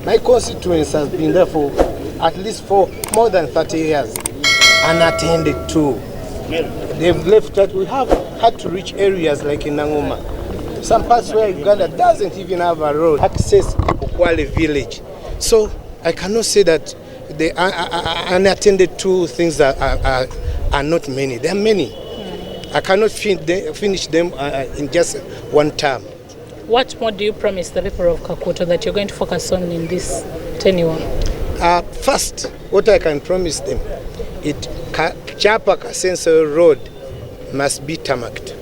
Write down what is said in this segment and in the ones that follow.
My constituency has been there for at least for more than 30 years, unattended to. They've left that. We have had to reach areas like in Nangoma. Some parts where Uganda doesn't even have a road. Access Ukwale village. So I cannot say that the unattended to things are not many. There are many. I cannot finish them in just one term. What more do you promise the people of Kakuto that you're going to focus on in this tenure? First, what I can promise them, Chapa Kasenso Road must be tarmacked.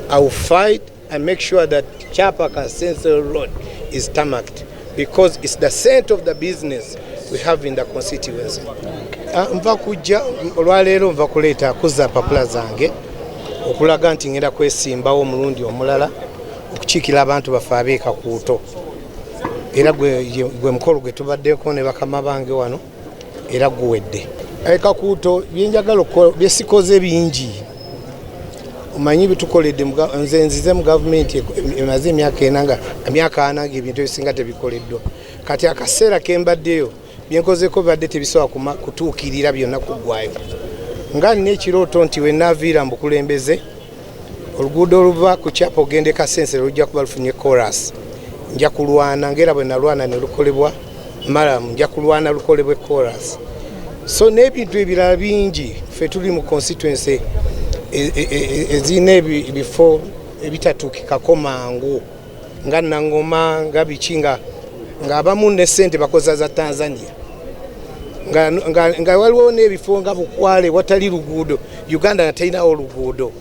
I will fight and make sure that Chapa Kasenso Road is tarmacked because it's the center of the business we have in the constituency. Nva kujja olwaleero nva kuleeta kuzza papula zange okulaga nti ngenda kwesimbawo omulundi omulala okukiikira abantu baffe ab'e Kakuuto era gwe mukolo gwe tubaddeko ne bakama bange wano era guwedde. Kakuuto byenjagala byesikoze bingi omanyi bitukoledde nze nzize mu gavumenti emaze emyaka ana ebintu ebisinga tebikoleddwa kati akaseera kembaddeyo byenkozeko badde tebisobola kutuukirira byonna kuggwayo nga nina ekirooto nti we naaviira mbukulembeze oluguudo oluva ku Chapa ogende Kasense lujja kuba lufunye chorus nja kulwana ngera bwe nalwana ne lukolebwa Maramu nja kulwana lukolebwe chorus so n'ebintu ebirala bingi ffe tuli mu constituency ezina ebifo ebitatuukikako mangu nga Nangoma nga Bichinga nga abamu ne ssente bakoza za Tanzania nga waliwo n'ebifo nga Bukwale watali luguudo Uganda natalinawo oluguudo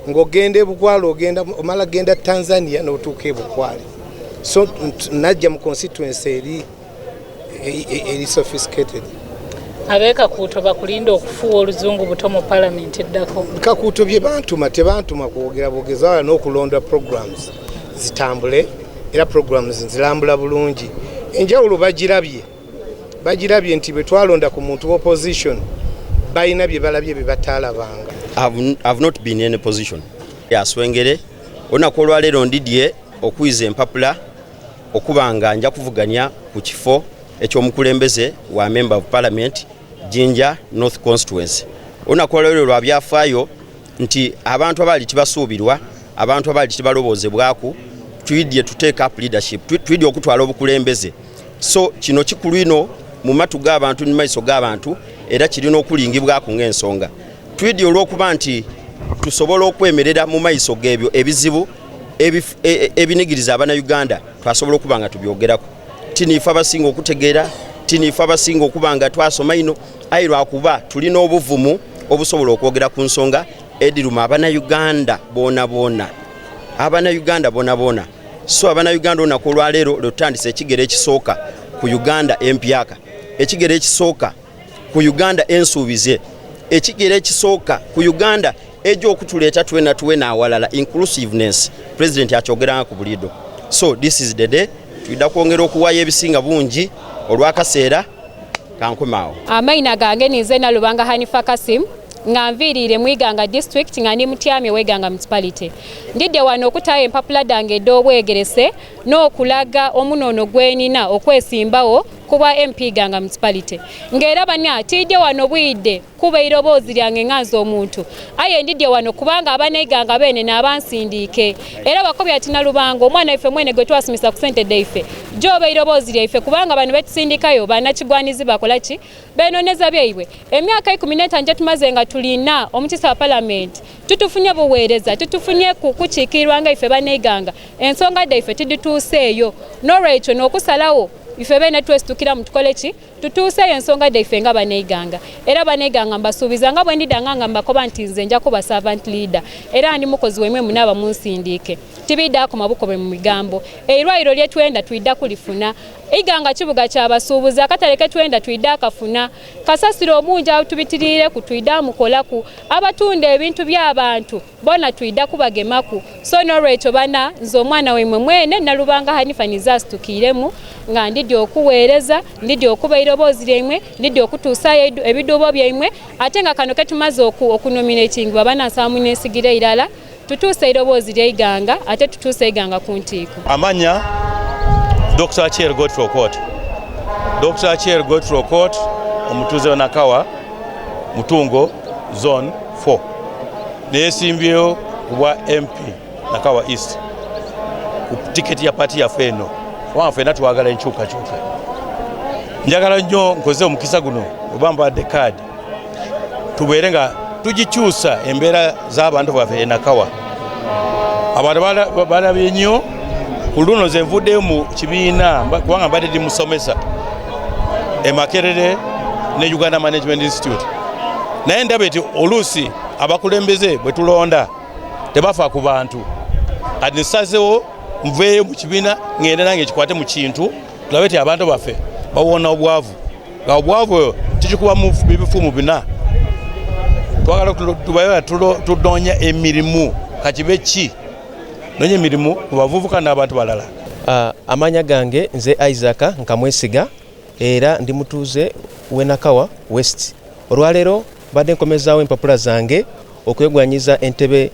ng'ogenda Bukwale ogenda omala genda Tanzania n'otuuka Bukwale so najja mu constituency eri sophisticated. Ab'e Kakuuto bakulinda okufuwa oluzungu buto mu parliament eddako. Kakuuto bye bantuma tebantuma kwogera bwogeza wala n'okulonda programs zitambule era programs nzilambula bulungi enjawulo bagirabye nti bwe twalonda ku muntu wa opposition balina bye balabye bye bataalabanga. I've not been in a position yaswengere olunaku olwaleero ndidye okwiza empapula okubanga nja kuvuganya ku kifo ekyomukulembeze wa member of parliament Jinja North Constituency. Olunaku olwaleero lwa byafaayo nti abantu abali tibasuubirwa abantu abali tibaloboozebwaku twidye to take up leadership twidye okutwala obukulembeze so kino kikulu ino mu matu g'abantu ne maiso g'abantu era kirina okulingibwako ng'ensonga twidye olw'okuba nti tusobola okwemerera mu maiso g'ebyo ebizibu ebinigiriza Abannayuganda twasobola okuba nga tubyogerako tiniifa abasinga okutegeera tiniifa abasinga okuba nga twasoma ino ayi lwakuba tulina obuvumu obusobola okwogera ku nsonga ediruma Abannayuganda boona so Abannayuganda olunaku olwaleero lutandise ekigere ekisooka ku Uganda empyaka ekigere ekisooka ku Uganda ensuubize ekigere ekisooka ku Uganda ejo okutuleeta tuwena awalala inclusiveness president akyogera ku bulido so this is the day twidda kwongera okuwaayo ebisinga bungi olwakaseera kankomaawo. Amaina gange nize na Lubanga Hanifa Kasim nga nviirire mu Iganga district nga ndi mutyamye w'Iganga municipality ndidde wano okutaayo empapula dange ed'obwegerese n'okulaga omunono gwenina okwesimbawo kuba MP Iganga municipality ng'era bani atidde wano bwidde kuba iroboozi lyange nganza omuntu aye ndidde wano kubanga Abanayiganga beene n'abansindiike era bakobya ati Nalubanga omwana ife mwene gwe twasimisa ku ssente deife joba iroboozi lyaife kubanga bano betusindikayo bannakigwanizi bakola ki beenoneza byaibwe emyaka 15 nje tumaze nga tulina omukisa wa parliament tutufunye buweereza tutufunye kukiikirwa nga ife Banayiganga ensonga deife tidituuseeyo n'olwekyo n'okusalawo ife bene twesitukira mutukole ki tutuuseeyo ensonga deife nga Banayiganga era Banayiganga mbasuubiza nga bwe ndidanga nga mbakoba nti nze nja kuba servant leader era ndi mukozi wemwe munaaba munsindiike tibiddaako mabukobe mu migambo eirwaliro lye twenda twidda kulifuna Iganga kibuga ky'abasuubuzi akatale ke twenda twidda akafuna kasasiro omungi awo tubitiriire ku twidda mukolaku abatunda ebintu by'abantu bona twidda kubagemaku so n'olwekyo bana nze omwana wemwe mwene Nalubanga Hanifa nizasitukiremu nga ndidde okuweereza ndidde okuba iroboozi lyemwe ndidde okutuusayo ebiduubo byaimwe ate nga kano ketumaze okunominatingibwa banansaba muneesigire irala tutuuse iroboozi lya Iganga ate tutuuse Iganga ku ntiiko. Amanya Dr. Achiel Godfrey Okot. Dr. Achiel Godfrey Okot, omutuuze wa Nakawa, Mutungo, Zone 4. Neesimbyeyo kubwa MP Nakawa East. Ku tiketi ya party yaffe eno. Waffe twagala enkyukakyuka. Njagala nnyo nkoze omukisa guno obampadde card. Tubeere nga tugikyusa embeera z'abantu baffe e Nakawa. Abantu balabye nnyo ku luno ze nvuddeyo mu kibiina kubanga mbadde ndi musomesa e Makerere ne Uganda Management Institute. Naye ndaba eti oluusi abakulembeze bwe tulonda tebafa ku bantu. Kati nsazeewo nveeyo mu kibiina ngende nange kikwate mu kintu tulabe eti abantu baffe bawona obwavu. Nga obwavu tukikuba mu bifumu bina. Twagala tubayo tudoonya emirimu kakibe ki nonye emirimu ku bavubuka n'abantu balala. Amanya gange nze Isaac Nkamwesiga era ndi mutuuze w'e Nakawa West. Olwaleero badde nkomezaawo empapula zange okwegwanyiza entebe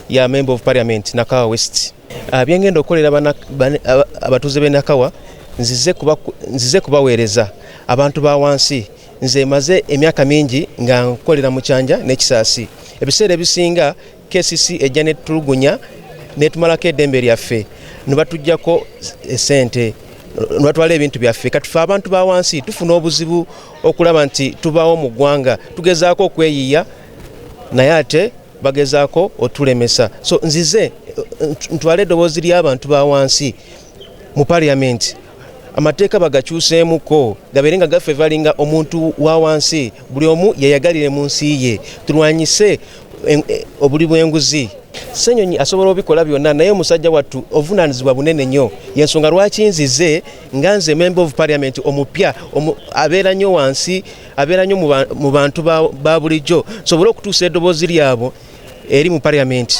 ya Member of Parliament Nakawa West. Byengenda okukolera abatuuze b'e Nakawa nzize kubaweereza abantu ba wansi. Nze maze emyaka mingi nga nkolera mu Kyanja n'Ekisaasi. Ebiseera ebisinga KCC ejja netulugunya netumalako eddembe lyaffe nebatuggyako esente nebatwala ebintu byaffe. Kati ffe abantu ba wansi tufuna obuzibu okulaba nti tubaawo mu ggwanga tugezaako okweyiiya naye ate bagezaako otulemesa. So nzize ntwala eddoboozi ly'abantu ba wansi mu Parliament. Amateeka bagakyuseemuko gabeere nga gaffe valinga omuntu wa wansi buli omu yeyagalire mu nsi ye tulwanyise obuli bw'enguzi. Ssenyonyi asobola obikola byonna naye omusajja wattu ovunaanyizibwa bunene nnyo. Yensonga lwaki nzize nga nze Member of Parliament omupya abeera nnyo wansi abeera nnyo mu bantu ba bulijjo sobole okutuusa eddoboozi lyabo eri mu Parliament.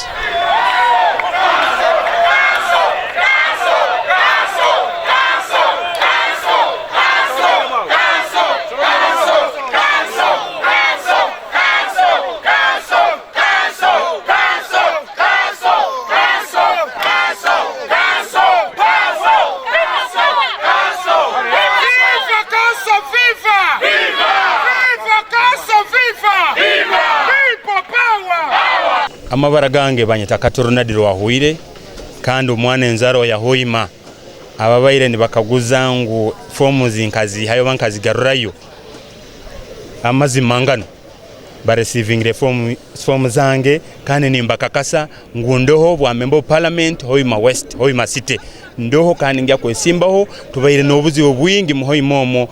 Amabara gange banyita Katoronadi Lwahuire kandi omwana enzaro ya Hoima ababaire ni bakaguza ngu fomu zinkazi hayo bankazi garurayo amazi mangano ba receiving reform zange kandi nimbakakasa ngundoho bwa Member of Parliament Hoima West Hoima City ndoho kandi ngya kwesimbaho tubaire n'obuzi obwingi mu Hoima omwo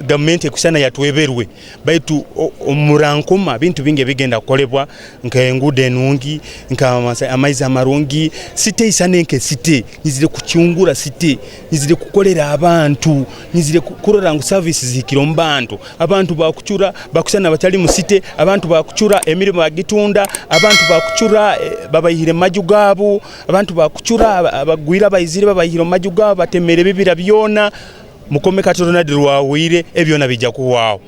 government ekusana yatweberwe baitu omurankuma bintu binge bigenda kukolebwa nkengude enungi amaizi amarungi site isanenke site nizire kucyungura site nizire kukolera abantu nizire kurora ngu services zikirombantu abantu bakuchura bakusana batali mu site abantu bakuchura emirimo agitunda abantu bakuchura babayihire majugabo abantu bakuchura abagwira bayizire babayihire majugabo batemere bibira byona mukome Katoronadi Lwahuire ebyona bijja kuwaawo.